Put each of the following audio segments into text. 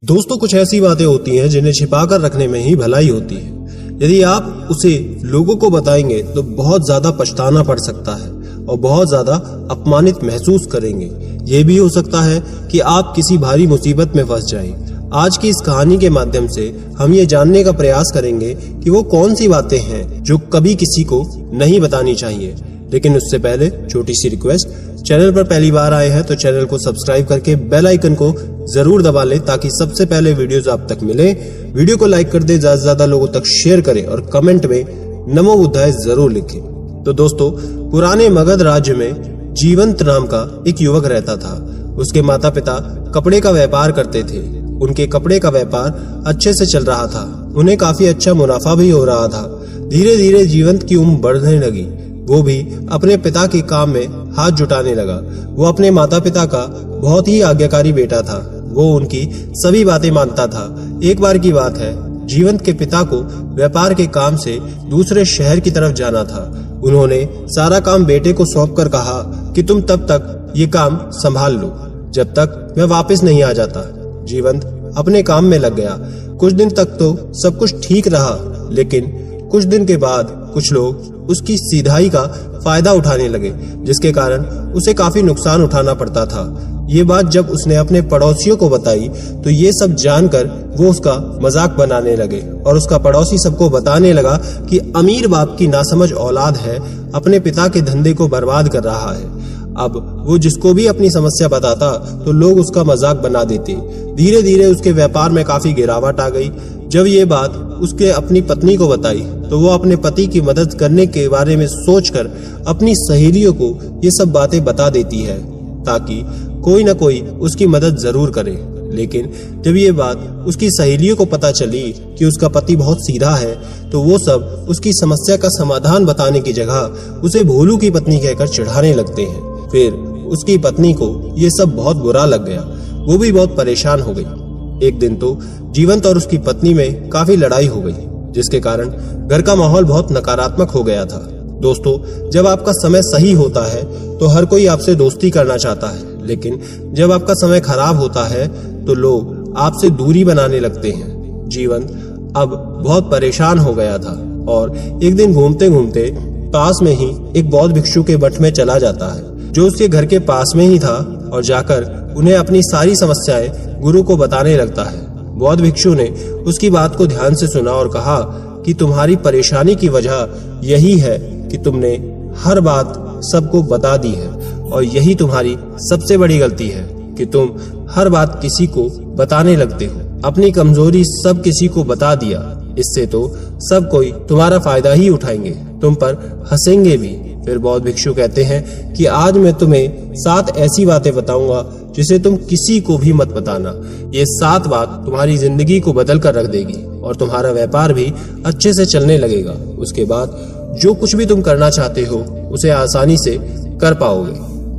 दोस्तों, कुछ ऐसी बातें होती हैं जिन्हें छिपाकर रखने में ही भलाई होती है। यदि आप उसे लोगों को बताएंगे तो बहुत ज्यादा पछताना पड़ सकता है और बहुत ज्यादा अपमानित महसूस करेंगे। ये भी हो सकता है कि आप किसी भारी मुसीबत में फंस जाएं। आज की इस कहानी के माध्यम से हम ये जानने का प्रयास करेंगे कि वो कौन सी बातें हैं जो कभी किसी को नहीं बतानी चाहिए। लेकिन उससे पहले छोटी सी रिक्वेस्ट, चैनल पर पहली बार आए हैं तो चैनल को सब्सक्राइब करके बेल आइकन को जरूर दबा लें ताकि सबसे पहले वीडियोस आप तक मिले। वीडियो को लाइक कर दें, ज्यादा से ज्यादा लोगों तक शेयर करें और कमेंट में नमो बुद्धाय जरूर लिखें। तो दोस्तों, पुराने मगध राज्य में जीवंत नाम का एक युवक रहता था। उसके माता पिता कपड़े का व्यापार करते थे। उनके कपड़े का व्यापार अच्छे से चल रहा था। उन्हें काफी अच्छा मुनाफा भी हो रहा था। धीरे धीरे जीवंत की उम्र बढ़ने लगी। वो भी अपने पिता के काम में हाथ जुटाने लगा। वो अपने माता पिता का बहुत ही आज्ञाकारी बेटा था। वो उनकी सभी बातें मानता था। एक बार की बात है, जीवंत के पिता को व्यापार के काम से दूसरे शहर की तरफ जाना था। उन्होंने सारा काम बेटे को सौंप कर कहा कि तुम तब तक ये काम संभाल लो जब तक मैं वापस नहीं आ जाता। जीवंत अपने काम में लग गया। कुछ दिन तक तो सब कुछ ठीक रहा, लेकिन कुछ दिन के बाद कुछ लोग उसकी सीधाई का फायदा उठाने लगे, जिसके कारण उसे काफी नुकसान उठाना पड़ता था। ये बात जब उसने अपने पड़ोसियों को बताई तो ये सब जानकर वो उसका मजाक बनाने लगे और उसका पड़ोसी सबको बताने लगा कि अमीर बाप की नासमझ औलाद है, अपने पिता के धंधे को बर्बाद कर रहा है। अब वो जिसको भी अपनी समस्या बताता तो लोग उसका मजाक बना देते। धीरे धीरे उसके व्यापार में काफी गिरावट आ गई। जब ये बात उसके अपनी पत्नी को बताई तो वो अपने पति की मदद करने के बारे में सोचकर अपनी सहेलियों को ये सब बातें बता देती है ताकि कोई न कोई उसकी मदद जरूर करे। लेकिन जब ये बात उसकी सहेलियों को पता चली कि उसका पति बहुत सीधा है तो वो सब उसकी समस्या का समाधान बताने की जगह उसे भोलू की पत्नी कहकर चिढ़ाने लगते हैं। फिर उसकी पत्नी को ये सब बहुत बुरा लग गया। वो भी बहुत परेशान हो गई। एक दिन तो जीवंत और उसकी पत्नी में काफी लड़ाई हो गई, जिसके कारण घर का माहौल बहुत नकारात्मक हो गया था। दोस्तों, जब आपका समय सही होता है तो हर कोई आपसे दोस्ती करना चाहता है, लेकिन जब आपका समय खराब होता है तो लोग आपसे दूरी बनाने लगते हैं। जीवंत अब बहुत परेशान हो गया था और एक दिन घूमते घूमते पास में ही एक बौद्ध भिक्षु के मठ में चला जाता है, जो उसके घर के पास में ही था, और जाकर उन्हें अपनी सारी समस्याएं गुरु को बताने लगता है। बौद्ध भिक्षु ने उसकी बात को ध्यान से सुना और कहा कि तुम्हारी परेशानी की वजह यही है कि तुमने हर बात सबको बता दी है, और यही तुम्हारी सबसे बड़ी गलती है कि तुम हर बात किसी को बताने लगते हो। अपनी कमजोरी सब किसी को बता दिया, इससे तो सब कोई तुम्हारा फायदा ही उठाएंगे, तुम पर हंसेंगे भी। फिर बौद्ध भिक्षु कहते हैं कि आज मैं तुम्हें 7 ऐसी बातें बताऊंगा जिसे तुम किसी को भी मत बताना। ये 7 बात तुम्हारी जिंदगी को बदल कर रख देगी और तुम्हारा व्यापार भी अच्छे से चलने लगेगा। उसके बाद जो कुछ भी तुम करना चाहते हो उसे आसानी से कर पाओगे।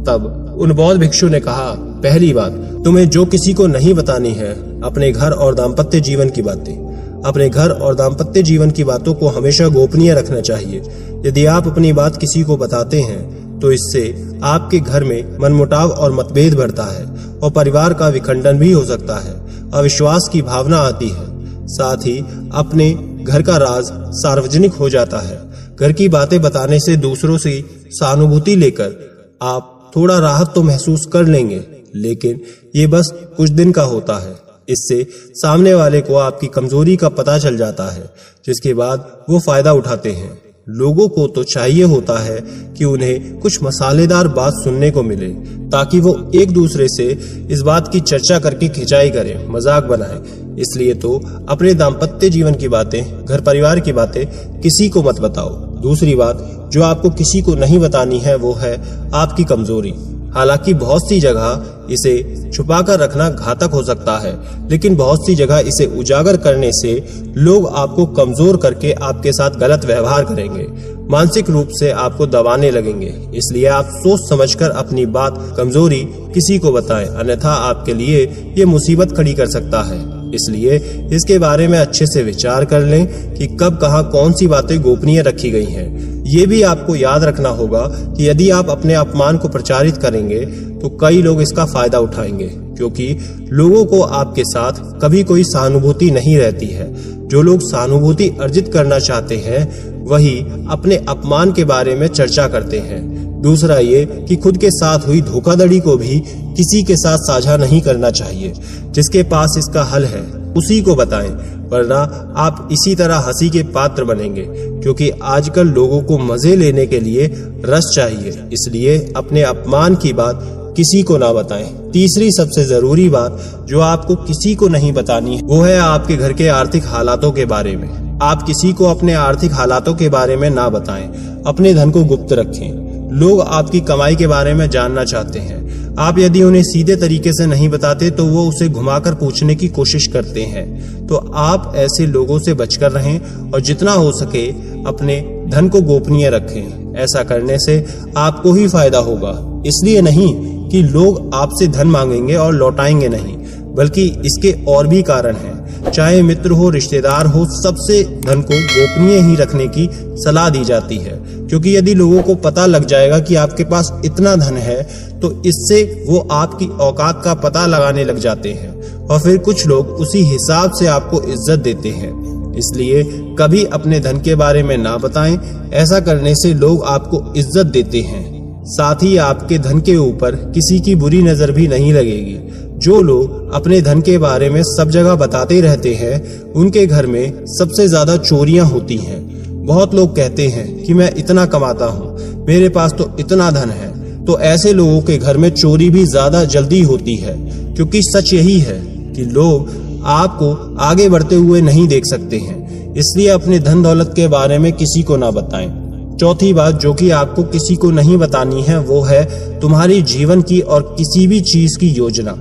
तब उन बौद्ध भिक्षु ने कहा, पहली बात, तुम्हें जो किसी को नहीं बतानी है अपने घर और दाम्पत्य जीवन की बातें। अपने घर और दाम्पत्य जीवन की बातों को हमेशा गोपनीय रखना चाहिए। यदि आप अपनी बात किसी को बताते हैं तो इससे आपके घर में मनमुटाव और मतभेद बढ़ता है और परिवार का विखंडन भी हो सकता है। अविश्वास की भावना आती है, साथ ही अपने घर का राज सार्वजनिक हो जाता है। घर की बातें बताने से दूसरों से सहानुभूति लेकर आप थोड़ा राहत तो महसूस कर लेंगे, लेकिन ये बस कुछ दिन का होता है। इससे सामने वाले को आपकी कमजोरी का पता चल जाता है, जिसके बाद वो फायदा उठाते हैं। लोगों को तो चाहिए होता है कि उन्हें कुछ मसालेदार बात सुनने को मिले ताकि वो एक दूसरे से इस बात की चर्चा करके खिंचाई करें, मजाक बनाएं। इसलिए तो अपने दाम्पत्य जीवन की बातें, घर परिवार की बातें किसी को मत बताओ। दूसरी बात जो आपको किसी को नहीं बतानी है वो है आपकी कमजोरी। हालांकि बहुत सी जगह इसे छुपाकर रखना घातक हो सकता है, लेकिन बहुत सी जगह इसे उजागर करने से लोग आपको कमजोर करके आपके साथ गलत व्यवहार करेंगे, मानसिक रूप से आपको दबाने लगेंगे। इसलिए आप सोच समझकर अपनी बात, कमजोरी किसी को बताएं, अन्यथा आपके लिए ये मुसीबत खड़ी कर सकता है। इसलिए इसके बारे में अच्छे से विचार कर लें कि कब कहां कौन सी बातें गोपनीय रखी गई हैं। ये भी आपको याद रखना होगा कि यदि आप अपने अपमान को प्रचारित करेंगे तो कई लोग इसका फायदा उठाएंगे, क्योंकि लोगों को आपके साथ कभी कोई सहानुभूति नहीं रहती है। जो लोग सहानुभूति अर्जित करना चाहते हैं वही अपने अपमान के बारे में चर्चा करते हैं। दूसरा ये कि खुद के साथ हुई धोखाधड़ी को भी किसी के साथ साझा नहीं करना चाहिए। जिसके पास इसका हल है उसी को बताएं, वरना आप इसी तरह हंसी के पात्र बनेंगे, क्योंकि आजकल लोगों को मजे लेने के लिए रस चाहिए। इसलिए अपने अपमान की बात किसी को ना बताएं। तीसरी सबसे जरूरी बात जो आपको किसी को नहीं बतानी है वो है आपके घर के आर्थिक हालातों के बारे में। आप किसी को अपने आर्थिक हालातों के बारे में ना बताएं। अपने धन को गुप्त रखें। लोग आपकी कमाई के बारे में जानना चाहते हैं। आप यदि उन्हें सीधे तरीके से नहीं बताते तो वो उसे घुमाकर पूछने की कोशिश करते हैं। तो आप ऐसे लोगों से बचकर रहें और जितना हो सके अपने धन को गोपनीय रखें। ऐसा करने से आपको ही फायदा होगा। इसलिए नहीं कि लोग आपसे धन मांगेंगे और लौटाएंगे नहीं, बल्कि इसके और भी कारण हैं। चाहे मित्र हो, रिश्तेदार हो, सबसे धन को गोपनीय ही रखने की सलाह दी जाती है, क्योंकि यदि लोगों को पता लग जाएगा कि आपके पास इतना धन है तो इससे वो आपकी औकात का पता लगाने लग जाते हैं और फिर कुछ लोग उसी हिसाब से आपको इज्जत देते हैं। इसलिए कभी अपने धन के बारे में ना बताएं। ऐसा करने से लोग आपको इज्जत देते हैं। साथ ही आपके धन के ऊपर किसी की बुरी नजर भी नहीं लगेगी। जो लोग अपने धन के बारे में सब जगह बताते रहते हैं उनके घर में सबसे ज्यादा चोरियां होती हैं। बहुत लोग कहते हैं कि मैं इतना कमाता हूँ, मेरे पास तो इतना धन है। तो ऐसे लोगों के घर में चोरी भी ज्यादा जल्दी होती है, क्योंकि सच यही है कि लोग आपको आगे बढ़ते हुए नहीं देख सकते हैं। इसलिए अपने धन दौलत के बारे में किसी को ना बताएं। चौथी बात जो कि आपको किसी को नहीं बतानी है वो है तुम्हारी जीवन की और किसी भी चीज की योजना।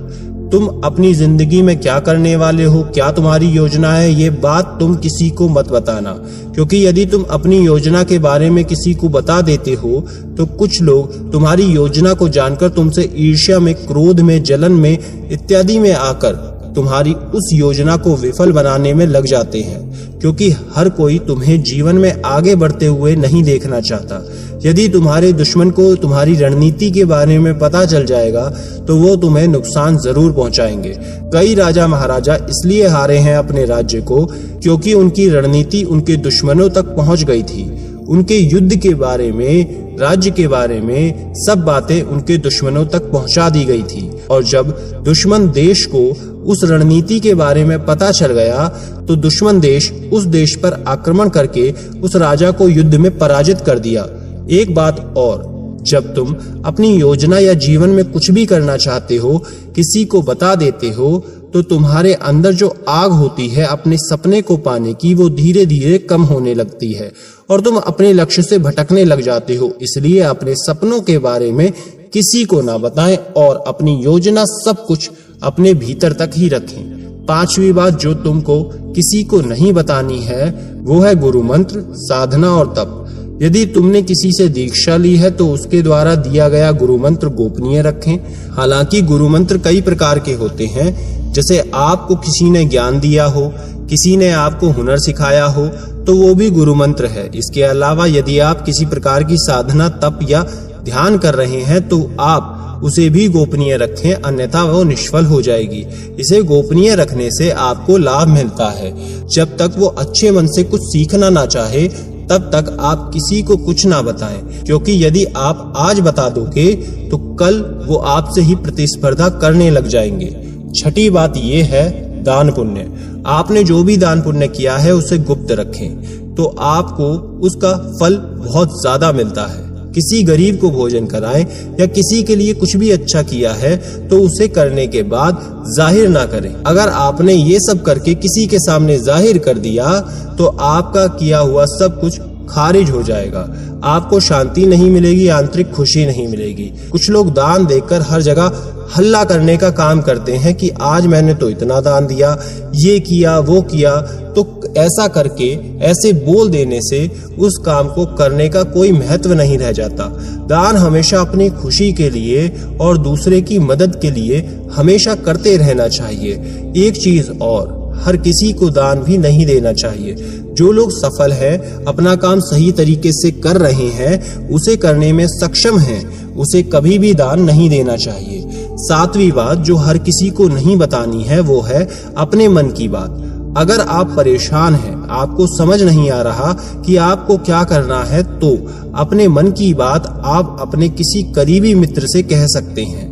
तुम अपनी जिंदगी में क्या करने वाले हो, क्या तुम्हारी योजना है, ये बात तुम किसी को मत बताना, क्योंकि यदि तुम अपनी योजना के बारे में किसी को बता देते हो तो कुछ लोग तुम्हारी योजना को जानकर तुमसे ईर्ष्या में, क्रोध में, जलन में इत्यादि में आकर तुम्हारी उस योजना को विफल बनाने में लग जाते हैं, क्योंकि हर कोई तुम्हें जीवन में आगे बढ़ते हुए नहीं देखना चाहता। यदि तुम्हारे दुश्मन को तुम्हारी रणनीति के बारे में पता चल जाएगा तो वो तुम्हें नुकसान जरूर पहुंचाएंगे। कई राजा महाराजा इसलिए हारे हैं अपने राज्य को क्योंकि उनकी रणनीति उनके दुश्मनों तक पहुंच गई थी। उनके युद्ध के बारे में, राज्य के बारे में सब बातें उनके दुश्मनों तक पहुंचा दी गई थी, और जब दुश्मन देश को उस रणनीति के बारे में पता चल गया तो दुश्मन देश उस देश पर आक्रमण करके उस राजा को युद्ध में पराजित कर दिया। एक बात और, जब तुम अपनी योजना या जीवन में कुछ भी करना चाहते हो, किसी को बता देते हो, तो तुम्हारे अंदर जो आग होती है अपने सपने को पाने की वो धीरे धीरे कम होने लगती है और तुम अपने लक्ष्य से भटकने लग जाते हो। इसलिए अपने सपनों के बारे में किसी को ना बताएं और अपनी योजना सब कुछ अपने भीतर तक ही रखें। पांचवी बात जो तुमको किसी को नहीं बतानी है वो है गुरु मंत्र, साधना और तप। यदि तुमने किसी से दीक्षा ली है तो उसके द्वारा दिया गया गुरु मंत्र गोपनीय रखें। हालांकि गुरु मंत्र कई प्रकार के होते हैं, जैसे आपको किसी ने ज्ञान दिया हो, किसी ने आपको हुनर सिखाया हो तो वो भी गुरु मंत्र है। इसके अलावा यदि आप किसी प्रकार की साधना, तप या ध्यान कर रहे हैं तो आप उसे भी गोपनीय रखें, अन्यथा वो निष्फल हो जाएगी। इसे गोपनीय रखने से आपको लाभ मिलता है। जब तक वो अच्छे मन से कुछ सीखना ना चाहे तब तक आप किसी को कुछ ना बताएं, क्योंकि यदि आप आज बता दोगे तो कल वो आपसे ही प्रतिस्पर्धा करने लग जाएंगे। छठी बात ये है दान पुण्य। आपने जो भी दान पुण्य किया है उसे गुप्त रखें तो आपको उसका फल बहुत ज्यादा मिलता है। किसी गरीब को भोजन कराएं या किसी के लिए कुछ भी अच्छा किया है तो उसे करने के बाद जाहिर ना करें। अगर आपने ये सब करके किसी के सामने जाहिर कर दिया तो आपका किया हुआ सब कुछ खारिज हो जाएगा। आपको शांति नहीं मिलेगी, आंतरिक खुशी नहीं मिलेगी। कुछ लोग दान देकर हर जगह हल्ला करने का काम करते हैं कि आज मैंने तो इतना दान दिया, ये किया, वो किया। तो ऐसा करके, ऐसे बोल देने से उस काम को करने का कोई महत्व नहीं रह जाता। दान हमेशा अपनी खुशी के लिए और दूसरे की मदद के लिए हमेशा करते रहना चाहिए। एक चीज और, हर किसी को दान भी नहीं देना चाहिए। जो लोग सफल हैं, अपना काम सही तरीके से कर रहे हैं, उसे करने में सक्षम हैं, उसे कभी भी दान नहीं देना चाहिए। सातवीं बात जो हर किसी को नहीं बतानी है वो है अपने मन की बात। अगर आप परेशान हैं, आपको समझ नहीं आ रहा कि आपको क्या करना है, तो अपने मन की बात आप अपने किसी करीबी मित्र से कह सकते हैं।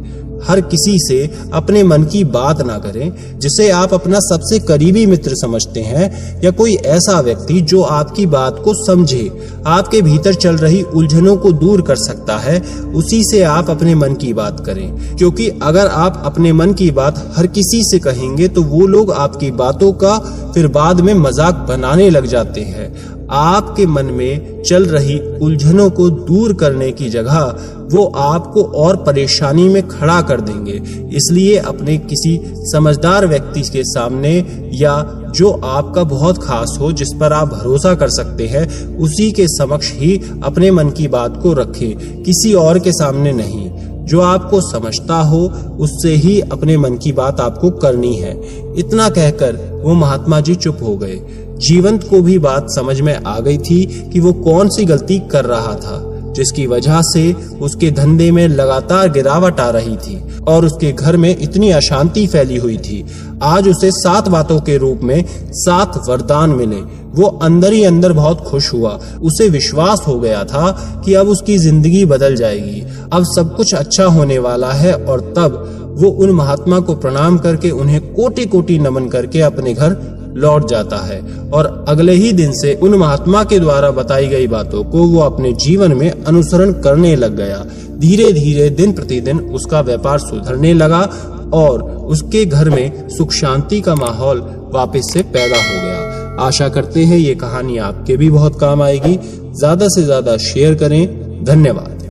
हर किसी से अपने मन की बात ना करें। जिसे आप अपना सबसे करीबी मित्र समझते हैं या कोई ऐसा व्यक्ति जो आपकी बात को समझे, आपके भीतर चल रही उलझनों को दूर कर सकता है, उसी से आप अपने मन की बात करें। क्योंकि अगर आप अपने मन की बात हर किसी से कहेंगे तो वो लोग आपकी बातों का फिर बाद में मजाक बनाने लग जाते हैं। आपके मन में चल रही उलझनों को दूर करने की जगह वो आपको और परेशानी में खड़ा कर देंगे। इसलिए अपने किसी समझदार व्यक्ति के सामने या जो आपका बहुत खास हो, जिस पर आप भरोसा कर सकते हैं, उसी के समक्ष ही अपने मन की बात को रखें, किसी और के सामने नहीं। जो आपको समझता हो उससे ही अपने मन की बात आपको करनी है। इतना कहकर वो महात्मा जी चुप हो गए। जीवंत को भी बात समझ में आ गई थी कि वो कौन सी गलती कर रहा था, जिसकी वजह से उसके धंधे में लगातार गिरावट आ रही थी और उसके घर में इतनी अशांति फैली हुई थी। आज उसे 7 बातों के रूप में 7 वरदान मिले। वो अंदर ही अंदर बहुत खुश हुआ। उसे विश्वास हो गया था कि अब उसकी जिंदगी बदल जाएगी, अब सब कुछ अच्छा होने वाला है। और तब वो उन महात्मा को प्रणाम करके, उन्हें कोटि कोटि नमन करके अपने घर लौट जाता है और अगले ही दिन से उन महात्मा के द्वारा बताई गई बातों को वो अपने जीवन में अनुसरण करने लग गया। धीरे धीरे दिन प्रतिदिन उसका व्यापार सुधरने लगा और उसके घर में सुख शांति का माहौल वापस से पैदा हो गया। आशा करते हैं ये कहानी आपके भी बहुत काम आएगी। ज्यादा से ज्यादा शेयर करें। धन्यवाद।